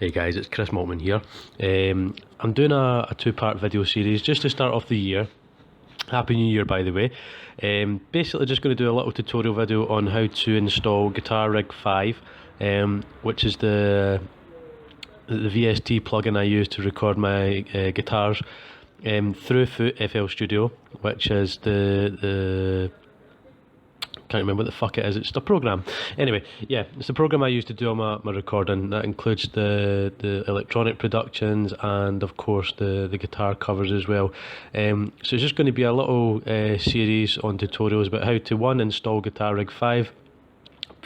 Hey guys, it's Chris Maltman here. I'm doing a two-part video series just to start off the year. Happy New Year, by the way. Basically just going to do a little tutorial video on how to install Guitar Rig 5, which is the VST plugin I use to record my guitars through FL Studio, which is the can't remember what the fuck it is. It's a program. Anyway, yeah, it's the program I use to do all my recording. That includes the electronic productions and of course the guitar covers as well. So it's just going to be a little series on tutorials about how to install Guitar Rig 5.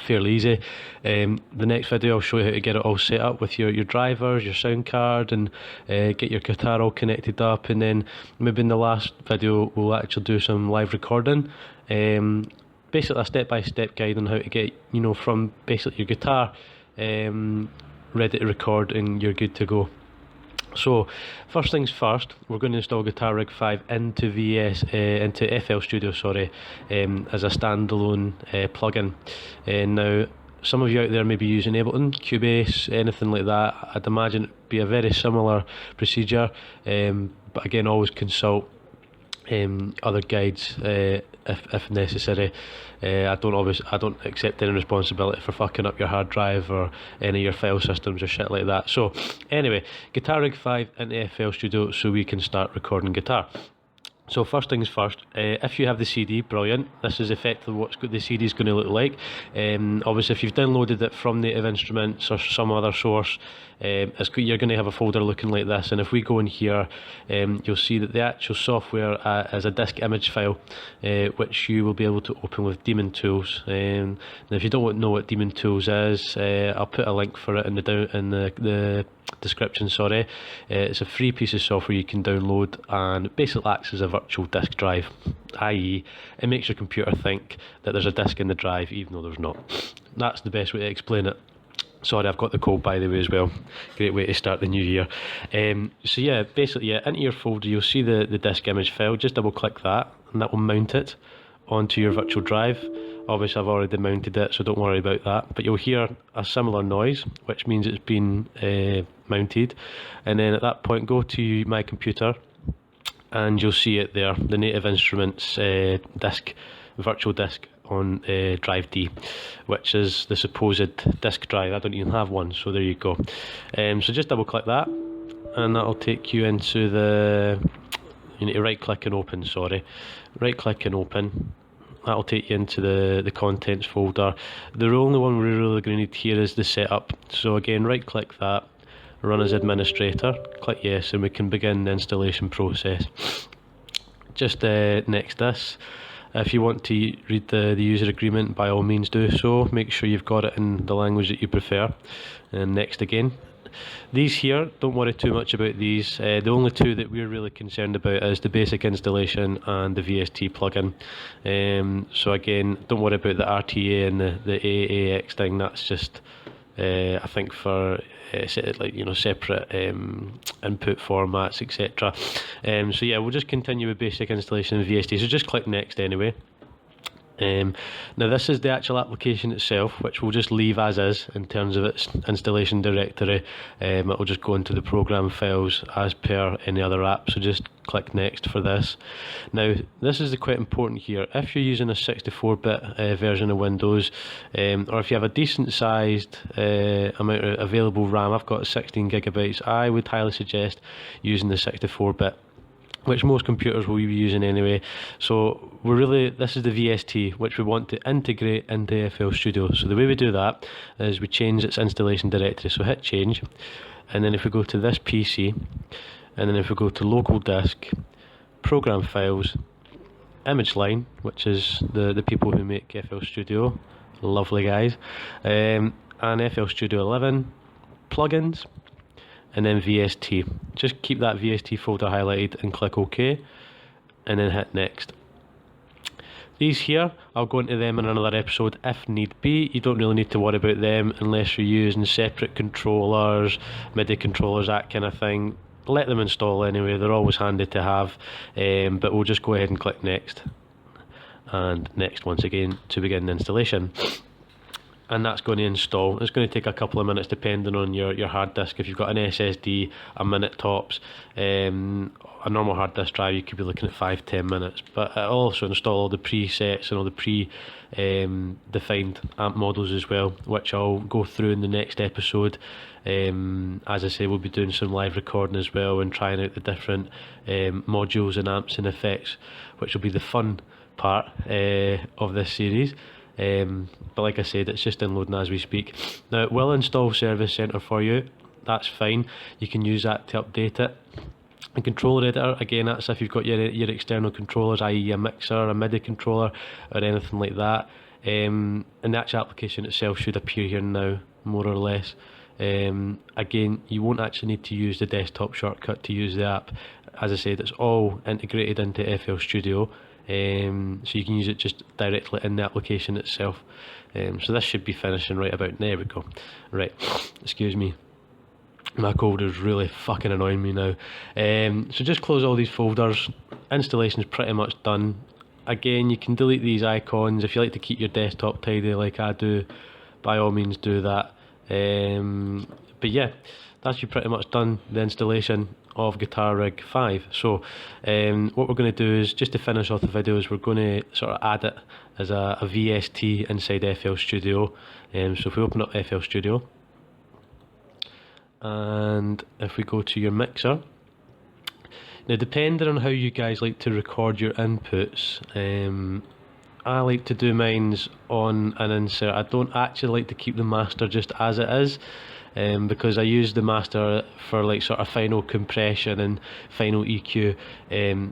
Fairly easy. The next video I'll show you how to get it all set up with your drivers, your sound card, and get your guitar all connected up. And then maybe in the last video we'll actually do some live recording. Basically a step-by-step guide on how to get, from basically your guitar ready to record and you're good to go. So first things first, we're going to install Guitar Rig 5 into FL Studio, as a standalone plugin. Now, some of you out there may be using Ableton, Cubase, anything like that. I'd imagine it'd be a very similar procedure, but again, always consult other guides if necessary. I don't accept any responsibility for fucking up your hard drive or any of your file systems or shit like that. So anyway, Guitar Rig 5 into FL Studio so we can start recording guitar. So first things first, if you have the CD, brilliant. This is effectively what the CD is going to look like. Obviously if you've downloaded it from Native Instruments or some other source, you're going to have a folder looking like this, and if we go in here, you'll see that the actual software is a disk image file, which you will be able to open with Daemon Tools. Now if you don't know what Daemon Tools is, I'll put a link for it in the description. It's a free piece of software you can download, and it basically acts as a virtual disk drive, i.e. it makes your computer think that there's a disk in the drive even though there's not. That's the best way to explain it. Sorry, I've got the cold by the way as well. Great way to start the new year. So yeah, basically into your folder you'll see the disk image file. Just double click that and that will mount it onto your virtual drive. Obviously I've already mounted it, so don't worry about that, but you'll hear a similar noise, which means it's been mounted. And then at that point go to my computer and you'll see it there, the Native Instruments virtual disk on drive D, which is the supposed disk drive. I don't even have one, so there you go. So just double click that and that'll take you into you need to right click and open, right click and open. That'll take you into the contents folder. The only one we're really going to need here is the setup. So again, right click that, run as administrator, click yes, and we can begin the installation process. Just next this. If you want to read the user agreement, by all means do so. Make sure you've got it in the language that you prefer. And next again. These here, don't worry too much about these. The only two that we're really concerned about is the basic installation and the VST plugin. So again, don't worry about the RTA and the AAX thing. That's just I think for separate input formats, etc. So yeah, we'll just continue with basic installation of VST. So just click next anyway. Now this is the actual application itself, which we'll just leave as is in terms of its installation directory. It will just go into the program files as per any other app, so just click next for this. Now this is quite important here. If you're using a 64-bit version of Windows, or if you have a decent sized amount of available RAM, I've got 16 gigabytes, I would highly suggest using the 64-bit, which most computers will be using anyway. So this is the VST, which we want to integrate into FL Studio. So the way we do that is we change its installation directory. So hit change, and then if we go to this PC, and then if we go to local disk, program files, image line, which is the people who make FL Studio, lovely guys, and FL Studio 11, plugins, and then VST. Just keep that VST folder highlighted and click OK, and then hit next. These here, I'll go into them in another episode if need be. You don't really need to worry about them unless you're using separate controllers, MIDI controllers, that kind of thing. Let them install anyway, they're always handy to have, but we'll just go ahead and click next, and next once again to begin the installation. and that's going to install. It's going to take a couple of minutes depending on your hard disk. If you've got an SSD, a minute tops. A normal hard disk drive, you could be looking at 5-10 minutes. But it'll also install all the presets and all the defined amp models as well, which I'll go through in the next episode. As I say, we'll be doing some live recording as well and trying out the different modules and amps and effects, which will be the fun part of this series. But like I said, it's just downloading as we speak. Now it will install Service Center for you. That's fine. You can use that to update it. The controller editor, again, that's if you've got your external controllers, i.e. a mixer, a MIDI controller, or anything like that. And the actual application itself should appear here now, more or less. Again, you won't actually need to use the desktop shortcut to use the app. As I said, it's all integrated into FL Studio. So you can use it just directly in the application itself. So this should be finishing right about there. We go. Right, excuse me, my cold is really fucking annoying me now. So just close all these folders. Installation's pretty much done. Again, you can delete these icons if you like to keep your desktop tidy like I do. By all means do that. But yeah, that's you pretty much done the installation of Guitar Rig 5. So what we're going to do is, just to finish off the videos, we're going to sort of add it as a VST inside FL Studio. So if we open up FL Studio, and if we go to your mixer, now depending on how you guys like to record your inputs, I like to do mine's on an insert. I don't actually like to keep the master just as it is, because I use the master for like sort of final compression and final EQ.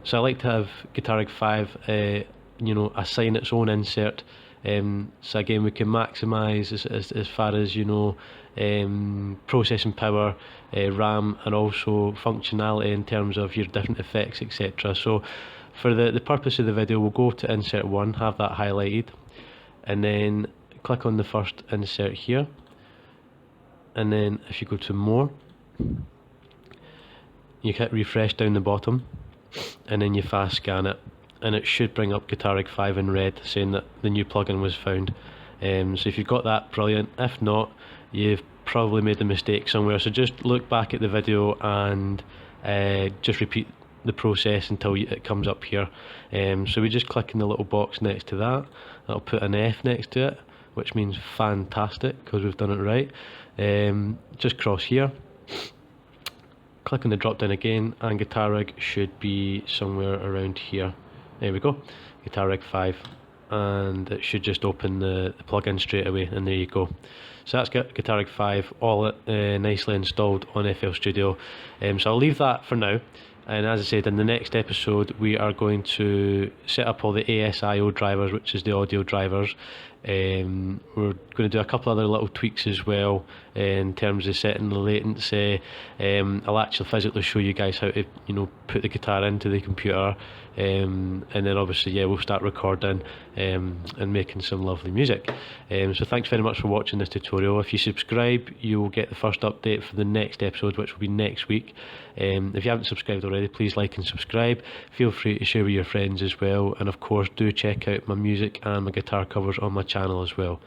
So I like to have Guitar Rig 5 assign its own insert. So again, we can maximise as far as processing power, RAM, and also functionality in terms of your different effects, etc. So for the purpose of the video, we'll go to insert 1, have that highlighted, and then click on the first insert here, and then if you go to more, you hit refresh down the bottom, and then you fast scan it, and it should bring up Guitar Rig 5 in red saying that the new plugin was found. So if you've got that, brilliant. If not, you've probably made a mistake somewhere, so just look back at the video and just repeat the process until it comes up here. So we just click in the little box next to that. That'll put an F next to it, which means fantastic, because we've done it right. Just cross here, click on the drop down again, and Guitar Rig should be somewhere around here. There we go, Guitar Rig 5, and it should just open the plugin straight away, and there you go. So that's got Guitar Rig 5 all nicely installed on FL Studio. So I'll leave that for now, and as I said, in the next episode we are going to set up all the ASIO drivers, which is the audio drivers. We're going to do a couple other little tweaks as well in terms of setting the latency. I'll actually physically show you guys how to put the guitar into the computer, and then obviously we'll start recording and making some lovely music. So thanks very much for watching this tutorial. If you subscribe, you will get the first update for the next episode, which will be next week. If you haven't subscribed already, please like and subscribe. Feel free to share with your friends as well, and of course do check out my music and my guitar covers on my channel as well.